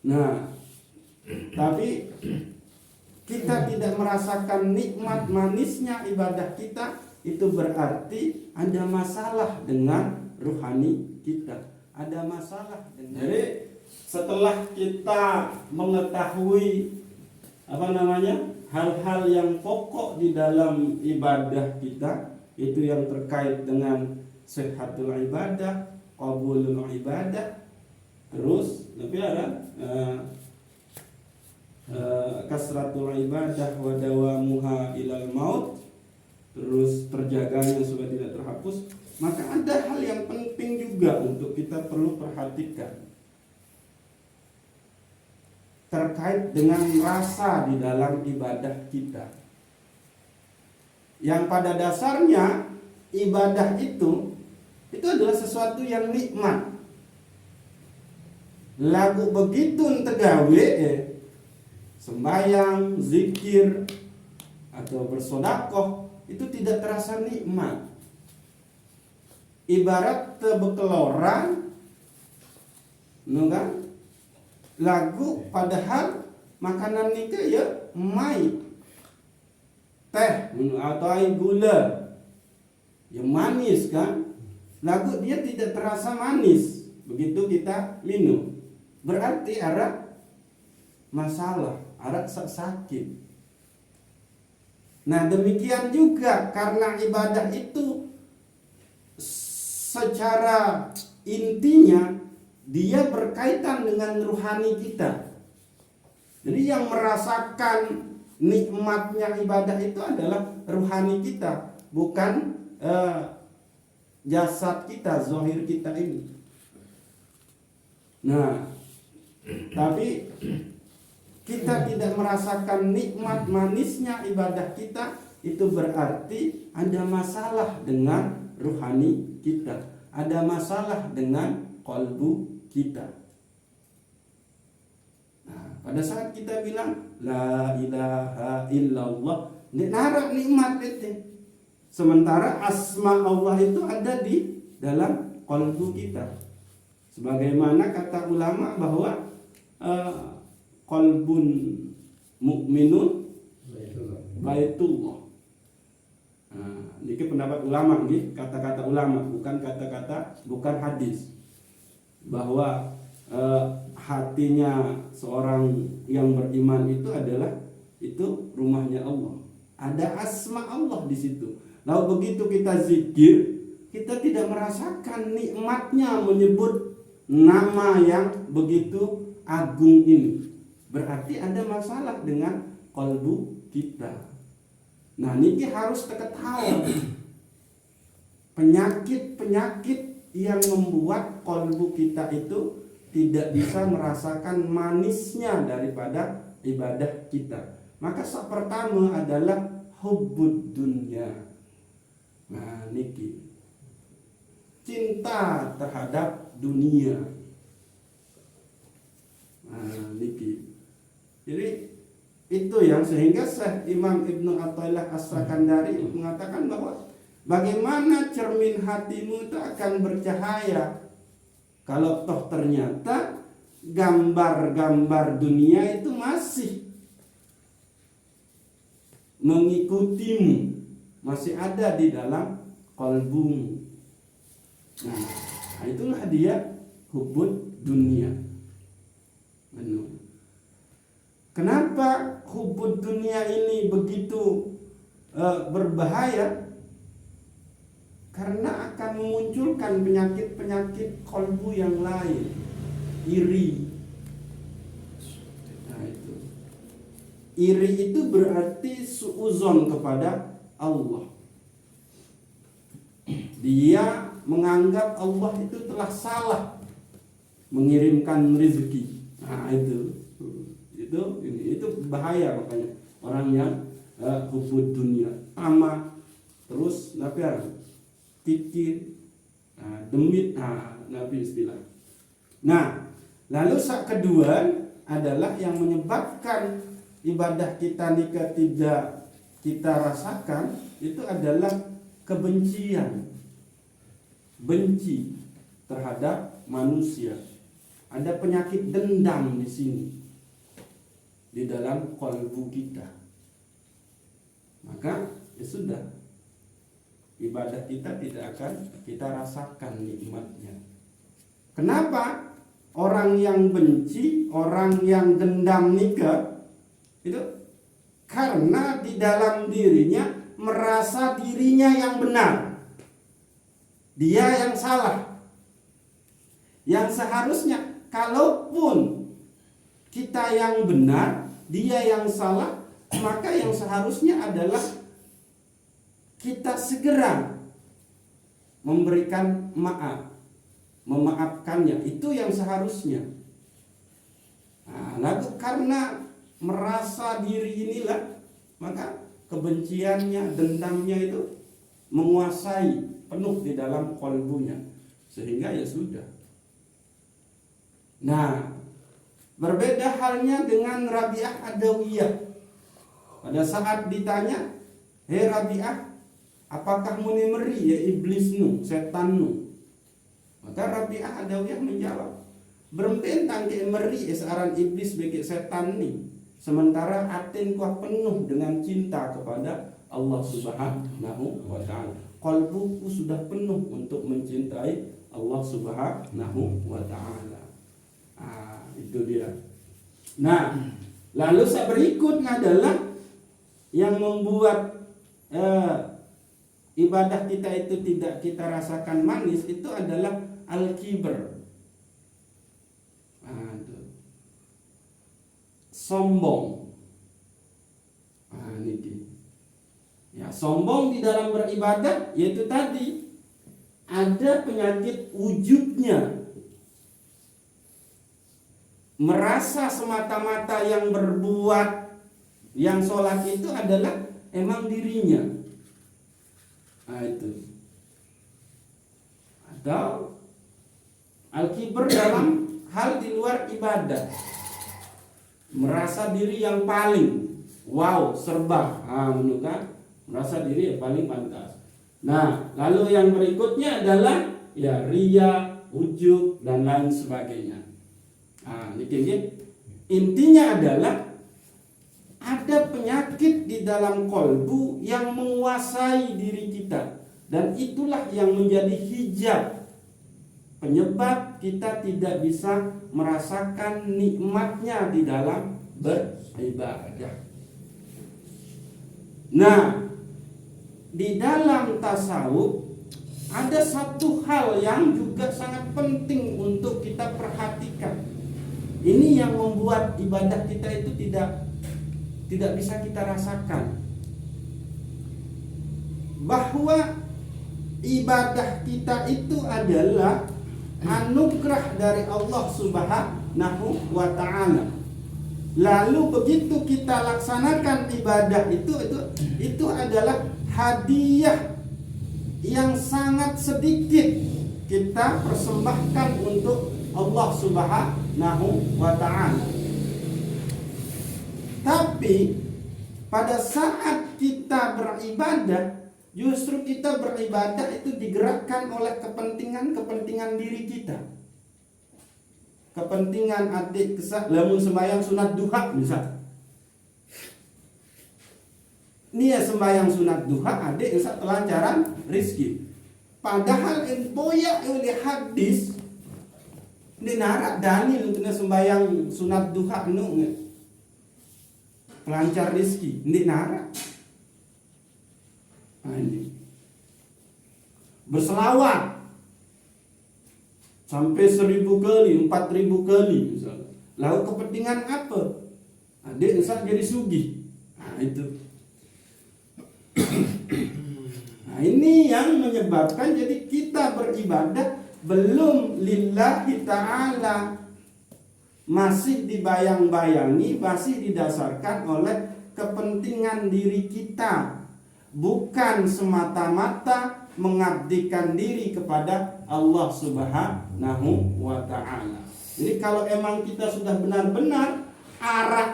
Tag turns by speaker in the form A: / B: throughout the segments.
A: Nah, tapi kita tidak merasakan nikmat manisnya ibadah kita, itu berarti ada masalah dengan ruhani kita. Ada masalah dengan. Jadi setelah kita mengetahui hal-hal yang pokok di dalam ibadah kita, itu yang terkait dengan sihhatul ibadah, qabulul ibadah, terus lebih ada kasratul ibadah wa dawamuha ilal maut, terus terjaganya supaya tidak terhapus. Maka ada hal yang penting juga untuk kita perlu perhatikan terkait dengan rasa di dalam ibadah kita, yang pada dasarnya ibadah itu adalah sesuatu yang nikmat. Lagu begitu tegawe sembayang, zikir, atau bersodakoh, itu tidak terasa nikmat. Ibarat bekeloran, kan? Lagu padahal makanan itu ya mai, teh atau air gula, ya manis kan? Lagu dia tidak terasa manis begitu kita minum. Berarti ada masalah, ada sakit. Nah, demikian juga karena ibadah itu secara intinya dia berkaitan dengan ruhani kita. Jadi yang merasakan nikmatnya ibadah itu adalah ruhani kita, bukan jasad kita, zahir kita ini. Nah, tapi kita tidak merasakan nikmat manisnya ibadah kita, itu berarti ada masalah dengan ruhani kita, ada masalah dengan qalbu kita. Nah, pada saat kita bilang la ilaha illallah, nara nikmat itu. Sementara asma Allah itu ada di dalam qalbu kita. Sebagaimana kata ulama bahwa qalbun mukminun baitullah. Nah, ini pendapat ulama nih, kata-kata ulama, bukan hadis. Bahwa hatinya seorang yang beriman itu adalah itu rumahnya Allah. Ada asma Allah di situ. Lalu begitu kita zikir, kita tidak merasakan nikmatnya menyebut nama yang begitu agung ini. Berarti ada masalah dengan qalbu kita. Nah, ini harus diketahui penyakit-penyakit yang membuat qalbu kita itu tidak bisa merasakan manisnya daripada ibadah kita. Maka pertama adalah hubbud dunya. Nah, niki cinta terhadap dunia. Nah, niki. Jadi itu yang sehingga Syekh Imam Ibnu Athaillah As-Sakandari mengatakan bahwa bagaimana cermin hatimu itu akan bercahaya kalau toh ternyata gambar-gambar dunia itu masih mengikutimu, masih ada di dalam qalbumu. Nah, itulah dia hubbud dunia. Kenapa hubbud dunia ini begitu berbahaya? Karena akan memunculkan penyakit-penyakit qalbu yang lain. Iri. Nah, itu. Iri itu berarti suuzon kepada Allah. Dia menganggap Allah itu telah salah mengirimkan rezeki. Nah, itu bahaya. Makanya orang yang hubbud dunia ama terus pikir, demit, nabi istilah. Nah, lalu kedua adalah yang menyebabkan ibadah kita tidak kita rasakan itu adalah kebencian, benci terhadap manusia. ada penyakit dendam di sini, di dalam kalbu kita, maka ya sudah, ibadah kita tidak akan kita rasakan nikmatnya. Kenapa? Orang yang benci, orang yang dendam nikah itu karena di dalam dirinya merasa dirinya yang benar, dia yang salah. Yang seharusnya, kalaupun kita yang benar, dia yang salah, maka yang seharusnya adalah kita segera memberikan maaf, memaafkannya. Itu yang seharusnya. Nah, lalu karena merasa diri inilah, maka kebenciannya, dendamnya itu menguasai penuh di dalam kalbunya, sehingga ya sudah. Nah, berbeda halnya dengan Rabi'ah Adawiyah. Pada saat ditanya, "Hei Rabi'ah, apakah muni meri ya iblis nu, setan nu?" Maka Rabi'ah Adawiyah menjawab, "Berempentang ke meri esaran iblis bagi setan ni, sementara atin kuah penuh dengan cinta kepada Allah Subhanahu wa ta'ala. Kalbuku sudah penuh untuk mencintai Allah Subhanahu wa ta'ala." Itu dia. Nah, lalu berikutnya adalah yang membuat ibadah kita itu tidak kita rasakan manis, itu adalah al-kibr. Sombong. Ini. Ya, sombong di dalam beribadah yaitu tadi ada penyakit wujudnya. Merasa semata-mata yang berbuat, yang sholat itu adalah emang dirinya. Nah itu. Atau al-kibr dalam hal di luar ibadah. Merasa diri yang paling wow, serba. Menurut merasa diri yang paling pantas. Nah, lalu yang berikutnya adalah ya riya, ujub dan lain sebagainya. Intinya adalah ada penyakit di dalam kalbu yang menguasai diri kita, dan itulah yang menjadi hijab penyebab kita tidak bisa merasakan nikmatnya di dalam beribadah. Nah, di dalam tasawuf ada satu hal yang juga sangat penting untuk kita perhatikan. Ini yang membuat ibadah kita itu tidak bisa kita rasakan. Bahwa ibadah kita itu adalah anugerah dari Allah Subhanahu wa ta'ala. Lalu begitu kita laksanakan ibadah itu adalah hadiah yang sangat sedikit kita persembahkan untuk Allah Subhanahu wa ta'ala. Tapi pada saat kita beribadah, justru kita beribadah itu digerakkan oleh kepentingan diri kita. Kepentingan adik kesah, lamun sembahyang sunat duha misal. Ini ya sembahyang sunat duha, adik kesah pelancaran rizki. Padahal boya oleh hadis ini narak dalil untuk sembahyang sunat duha nu pelancar rizki, ini narak. Nah, ini berselawat sampai 1000 kali, 4000 kali misalnya. Lalu kepentingan apa? Adik usah jadi sugih. Nah itu. Nah ini yang menyebabkan jadi kita beribadah belum lillahi ta'ala, masih dibayang-bayangi, masih didasarkan oleh kepentingan diri kita, bukan semata-mata mengabdikan diri kepada Allah Subhanahu wa ta'ala. Jadi kalau emang kita sudah benar-benar arah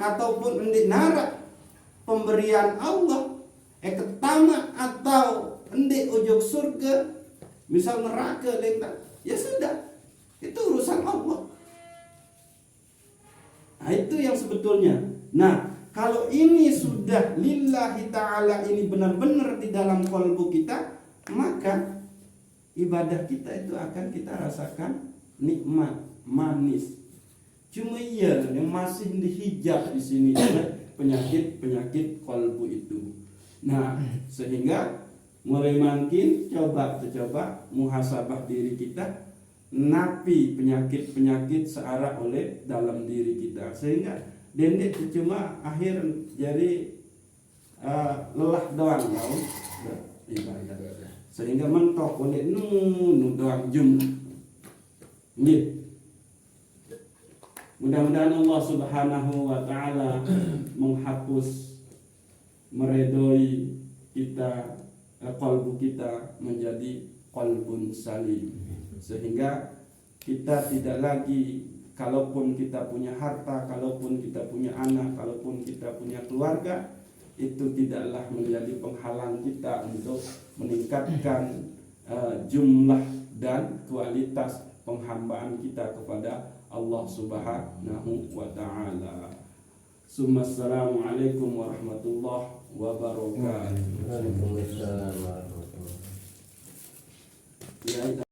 A: ataupun endik narak pemberian Allah ketama atau endik ujung surga, misal neraka lenta, ya sudah, itu urusan Allah. Nah, itu yang sebetulnya. Nah, kalau ini sudah lillahi ta'ala, ini benar-benar di dalam qalbu kita, maka ibadah kita itu akan kita rasakan nikmat, manis. Cuma iya yang masih dihijab di sini oleh penyakit qalbu itu. Nah, sehingga mulai makin coba muhasabah diri kita, napi penyakit searah oleh dalam diri kita, sehingga dendek cuma akhir jadi lelah doang tau ibadah, sehingga mentok oleh nu doang jum. Mudah-mudahan Allah Subhanahu wa taala menghapus, meredoi kita, qalbu kita menjadi qalbun salim, sehingga kita tidak lagi, kalaupun kita punya harta, kalaupun kita punya anak, kalaupun kita punya keluarga, itu tidaklah menjadi penghalang kita untuk meningkatkan jumlah dan kualitas penghambaan kita kepada Allah Subhanahu wa taala. Assalamualaikum warahmatullahi wabarakatuh.
B: Waalaikumsalam warahmatullahi wabarakatuh.
A: Ya,